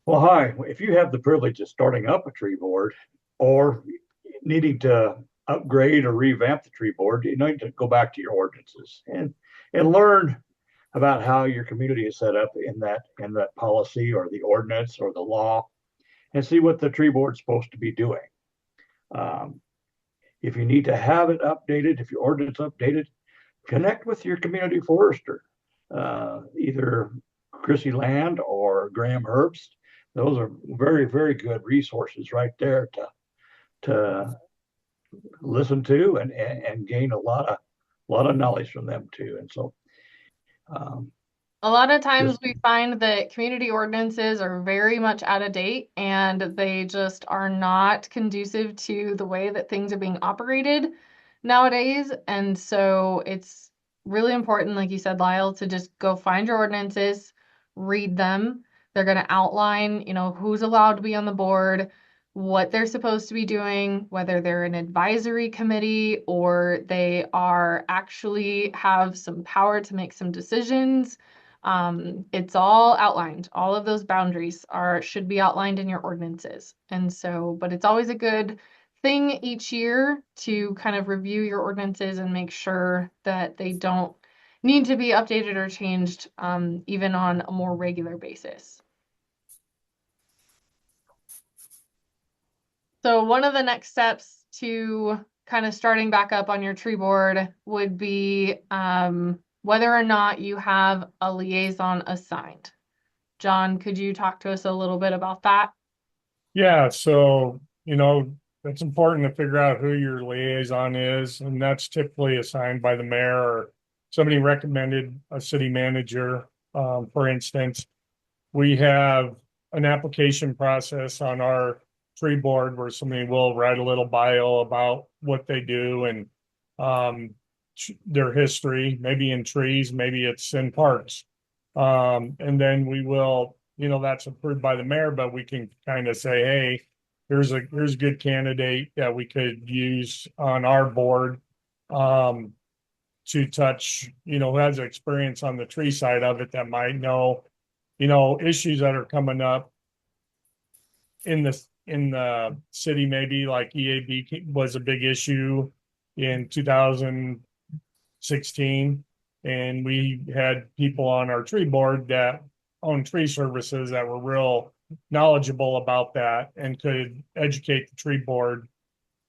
Well, hi. If you have the privilege of starting up a tree board or needing to upgrade or revamp the tree board, you need to go back to your ordinances and learn about how your community is set up in that policy or the ordinance or the law and see what the tree board is supposed to be doing. Um, if you need to have it updated, if your ordinance updated, connect with your community forester, either Chrissy Land or Graham Herbst. Those are very, very good resources right there to listen to and gain a lot of knowledge from them too. And so um, A lot of times just we find that community ordinances are very much out of date and they just are not conducive to the way that things are being operated nowadays. And so it's really important, like you said, Lyle, to just go find your ordinances, read them. They're going to outline, who's allowed to be on the board, what they're supposed to be doing, whether they're an advisory committee or they are actually have some power to make some decisions. It's all outlined. All of those boundaries should be outlined in your ordinances. And so, but it's always a good thing each year to kind of review your ordinances and make sure that they don't need to be updated or changed, even on a more regular basis. So one of the next steps to kind of starting back up on your tree board would be whether or not you have a liaison assigned. John, could you talk to us a little bit about that? Yeah, so it's important to figure out who your liaison is, and that's typically assigned by the mayor or somebody recommended a city manager. For instance, we have an application process on our tree board where somebody will write a little bio about what they do and um, their history, maybe in trees, maybe it's in parks. And then we will, that's approved by the mayor, but we can kind of say, hey, here's a good candidate that we could use on our board um, to touch, who has experience on the tree side of it that might know, issues that are coming up in the city, maybe like EAB was a big issue in 2016. And we had people on our tree board that own tree services that were real knowledgeable about that and could educate the tree board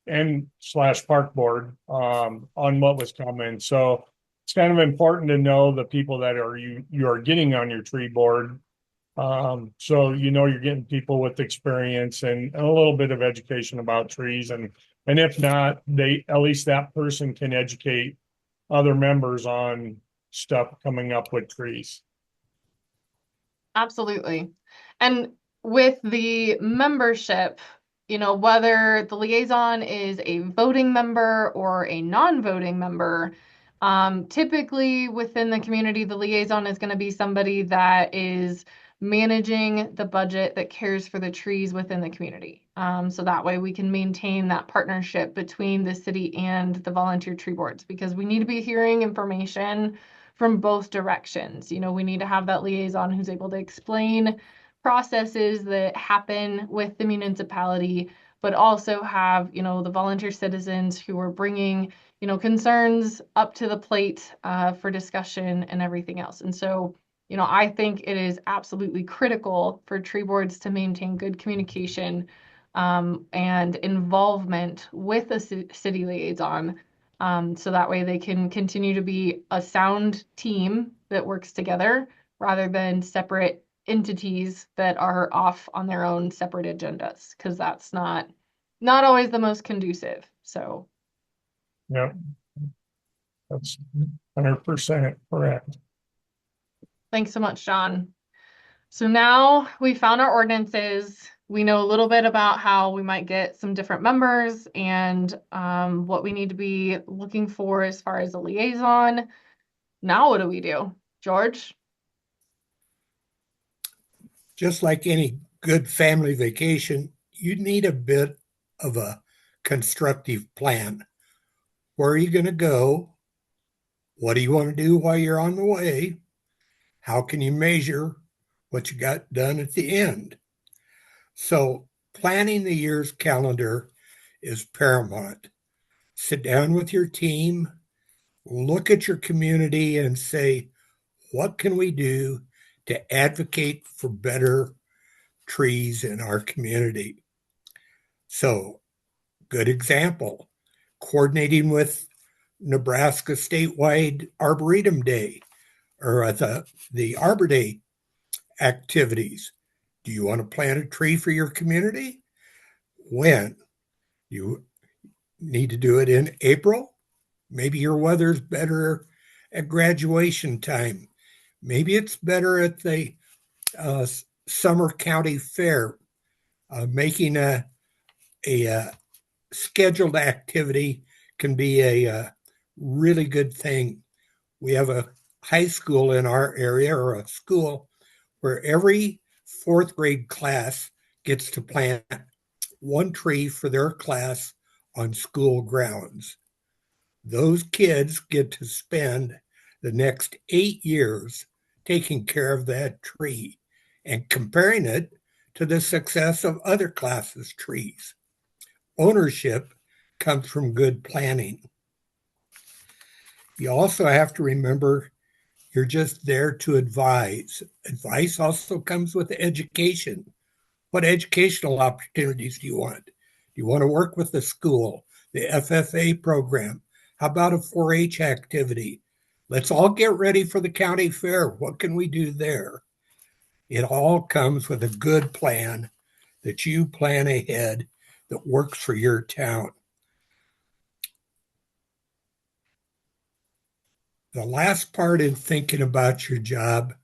and slash park board on what was coming. So it's kind of important to know the people that you are getting on your tree board. So you're getting people with experience and a little bit of education about trees, and if not, they at least that person can educate other members on stuff coming up with trees. Absolutely. And with the membership, whether the liaison is a voting member or a non-voting member, typically within the community, the liaison is going to be somebody that is managing the budget that cares for the trees within the community. So that way we can maintain that partnership between the city and the volunteer tree boards because we need to be hearing information from both directions. We need to have that liaison who's able to explain processes that happen with the municipality, but also have, the volunteer citizens who are bringing, concerns up to the plate for discussion and everything else. And so, I think it is absolutely critical for tree boards to maintain good communication and involvement with a city liaison so that way they can continue to be a sound team that works together rather than separate entities that are off on their own separate agendas, because that's not always the most conducive. So Yeah, that's 100% correct. thanks so much, John. So now we found our ordinances. We know a little bit about how we might get some different members and what we need to be looking for as far as a liaison. Now what do we do, George? Just like any good family vacation, you need a bit of a constructive plan. Where are you going to go? What do you want to do while you're on the way? How can you measure what you got done at the end? So planning the year's calendar is paramount. Sit down with your team, look at your community and say, what can we do to advocate for better trees in our community? So, good example, coordinating with Nebraska statewide Arboretum Day or the Arbor Day activities. Do you want to plant a tree for your community? When? You need to do it in April? Maybe your weather's better at graduation time. Maybe it's better at the uh, summer county fair. Making a scheduled activity can be a really good thing. We have a high school in our area or a school where every fourth grade class gets to plant one tree for their class on school grounds. Those kids get to spend the next 8 years taking care of that tree and comparing it to the success of other classes' trees. Ownership comes from good planning. You also have to remember you're just there to advise. Advice also comes with education. What educational opportunities do you want? Do you want to work with the school, the FFA program? How about a 4-H activity? Let's all get ready for the county fair. What can we do there? It all comes with a good plan that you plan ahead that works for your town. The last part in thinking about your job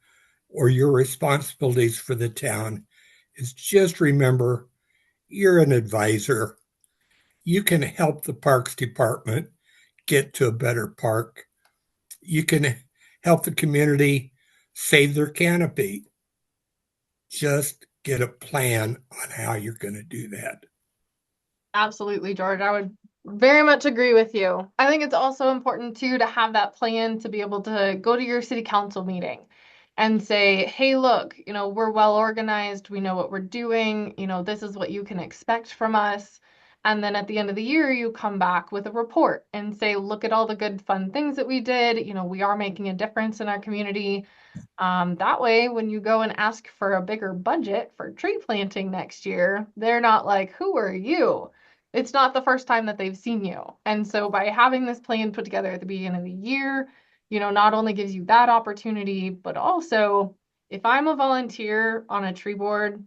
or your responsibilities for the town is just remember you're an advisor. You can help the Parks Department get to a better park. You can help the community save their canopy. Just get a plan on how you're going to do that. Absolutely, George. I would very much agree with you. I think it's also important too to have that plan to be able to go to your city council meeting and say, hey, look, we're well organized. We know what we're doing. This is what you can expect from us. And then at the end of the year, you come back with a report and say, look at all the good, fun things that we did. We are making a difference in our community. That way, when you go and ask for a bigger budget for tree planting next year, they're not like, who are you? It's not the first time that they've seen you. And so by having this plan put together at the beginning of the year, not only gives you that opportunity, but also if I'm a volunteer on a tree board,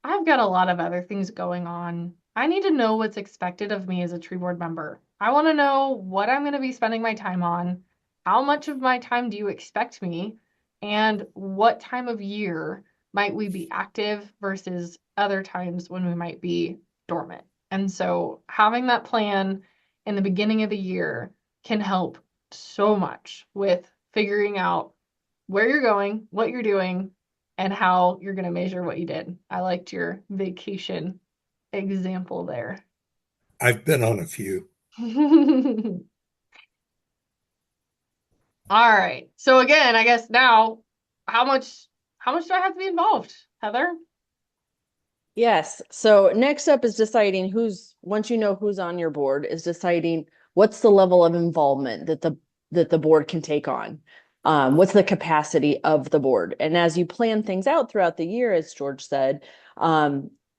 I've got a lot of other things going on. I need to know what's expected of me as a tree board member. I want to know what I'm going to be spending my time on. How much of my time do you expect me? And what time of year might we be active versus other times when we might be dormant? And so having that plan in the beginning of the year can help so much with figuring out where you're going, what you're doing, and how you're going to measure what you did. I liked your vacation example there. I've been on a few. All right. So again, I guess now, how much do I have to be involved, Heather? Yes. So next up is deciding once you know who's on your board, is deciding what's the level of involvement that the board can take on. What's the capacity of the board? And as you plan things out throughout the year, as George said,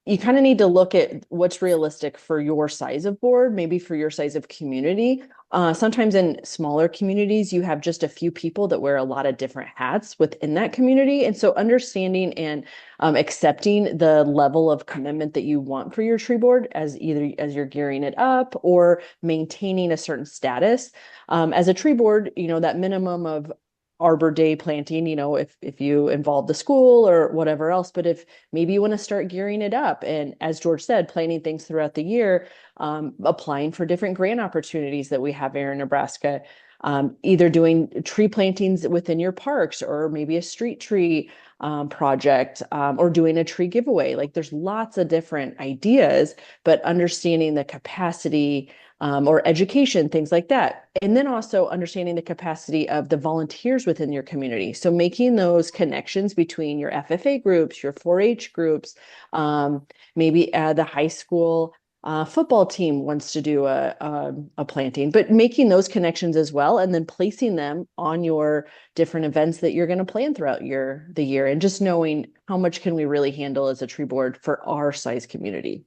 you kind of need to look at what's realistic for your size of board, maybe for your size of community. Sometimes in smaller communities, you have just a few people that wear a lot of different hats within that community. And so understanding and accepting the level of commitment that you want for your tree board as you're gearing it up or maintaining a certain status. As a tree board, that minimum of Arbor Day planting, if you involve the school or whatever else, but if maybe you want to start gearing it up. And as George said, planning things throughout the year, applying for different grant opportunities that we have here in Nebraska, either doing tree plantings within your parks or maybe a street tree project, or doing a tree giveaway. Like there's lots of different ideas, but understanding the capacity, or education, things like that. And then also understanding the capacity of the volunteers within your community. So making those connections between your FFA groups, your 4-H groups, maybe the high school football team wants to do a planting, but making those connections as well, and then placing them on your different events that you're going to plan throughout the year, and just knowing how much can we really handle as a tree board for our size community.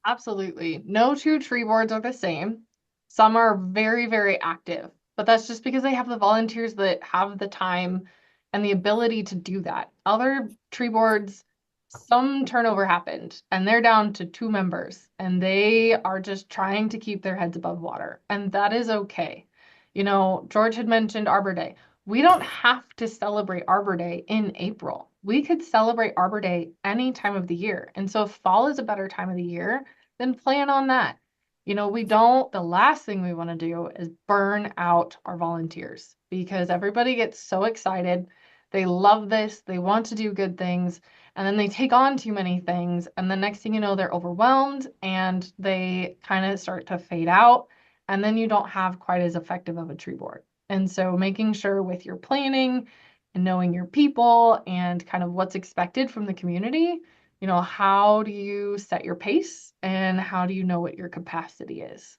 Absolutely. No two tree boards are the same. Some are very, very active, but that's just because they have the volunteers that have the time and the ability to do that. Other tree boards, some turnover happened and they're down to 2 members and they are just trying to keep their heads above water. And that is okay. You know, George had mentioned Arbor Day. We don't have to celebrate Arbor Day in April. We could celebrate Arbor Day any time of the year. And so if fall is a better time of the year, then plan on that. You know, the last thing we want to do is burn out our volunteers because everybody gets so excited. They love this, they want to do good things, and then they take on too many things. And the next thing you know, they're overwhelmed and they kind of start to fade out. And then you don't have quite as effective of a tree board. And so making sure with your planning and knowing your people and kind of what's expected from the community, you know, how do you set your pace and how do you know what your capacity is?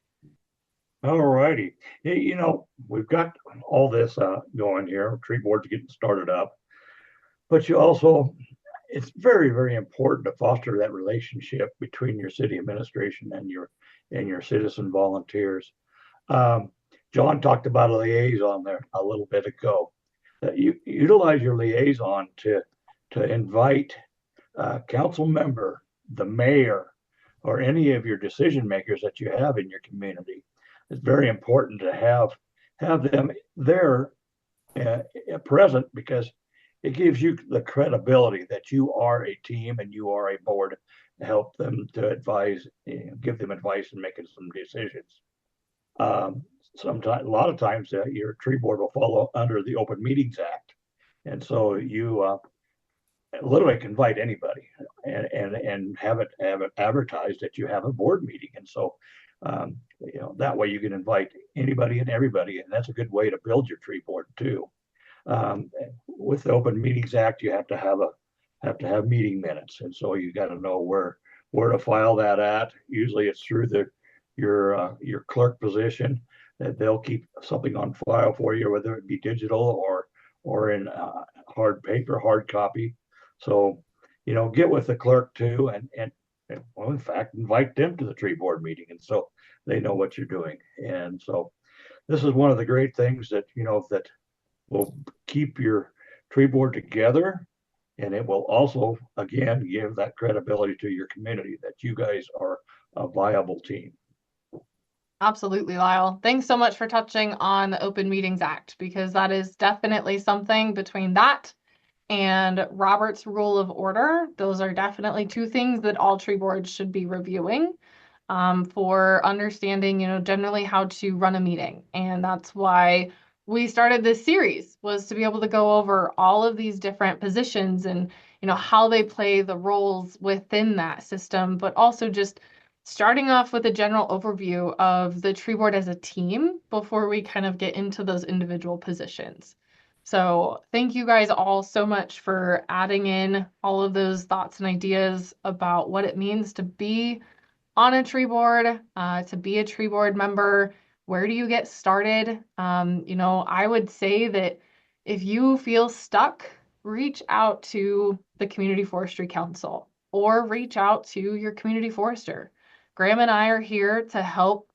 All righty. You know, we've got all this going here, tree boards getting started up, but you also, it's very, very important to foster that relationship between your city administration and your citizen volunteers. Um, John talked about a liaison there a little bit ago. That you utilize your liaison to invite a council member, the mayor, or any of your decision makers that you have in your community. It's very important to have them there present because it gives you the credibility that you are a team and you are a board to help them to advise, give them advice and making some decisions. Sometimes, a lot of times, your tree board will follow under the Open Meetings Act, and so you literally can invite anybody and have it advertised that you have a board meeting, and so you know that way you can invite anybody and everybody, and that's a good way to build your tree board too. With the Open Meetings Act, you have to have meeting minutes, and so you got to know where to file that at. Usually, it's through your clerk position that they'll keep something on file for you, whether it be digital or in hard paper, hard copy. So, you know, get with the clerk too, and well, in fact, invite them to the tree board meeting, and so they know what you're doing. And so, this is one of the great things that that will keep your tree board together, and it will also, again, give that credibility to your community that you guys are a viable team. Absolutely, Lyle. Thanks so much for touching on the Open Meetings Act because that is definitely something between that and Robert's Rule of Order. Those are definitely 2 things that all tree boards should be reviewing for understanding, you know, generally how to run a meeting. And that's why we started this series, was to be able to go over all of these different positions and, you know, how they play the roles within that system, but also just starting off with a general overview of the tree board as a team before we kind of get into those individual positions. So thank you guys all so much for adding in all of those thoughts and ideas about what it means to be on a tree board, to be a tree board member. Where do you get started? You know, I would say that if you feel stuck, reach out to the Community Forestry Council or reach out to your community forester. Graham and I are here to help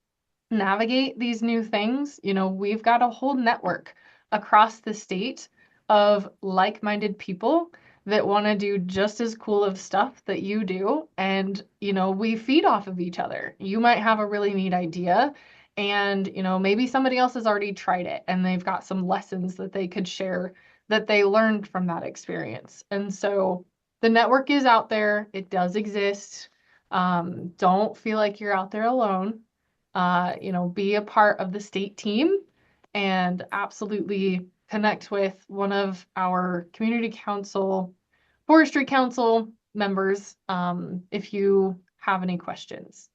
navigate these new things. You know, we've got a whole network across the state of like-minded people that want to do just as cool of stuff that you do. And, you know, we feed off of each other. You might have a really neat idea and, you know, maybe somebody else has already tried it and they've got some lessons that they could share that they learned from that experience. And so the network is out there. It does exist. Don't feel like you're out there alone. You know, be a part of the state team and absolutely connect with one of our community council, forestry council members if you have any questions.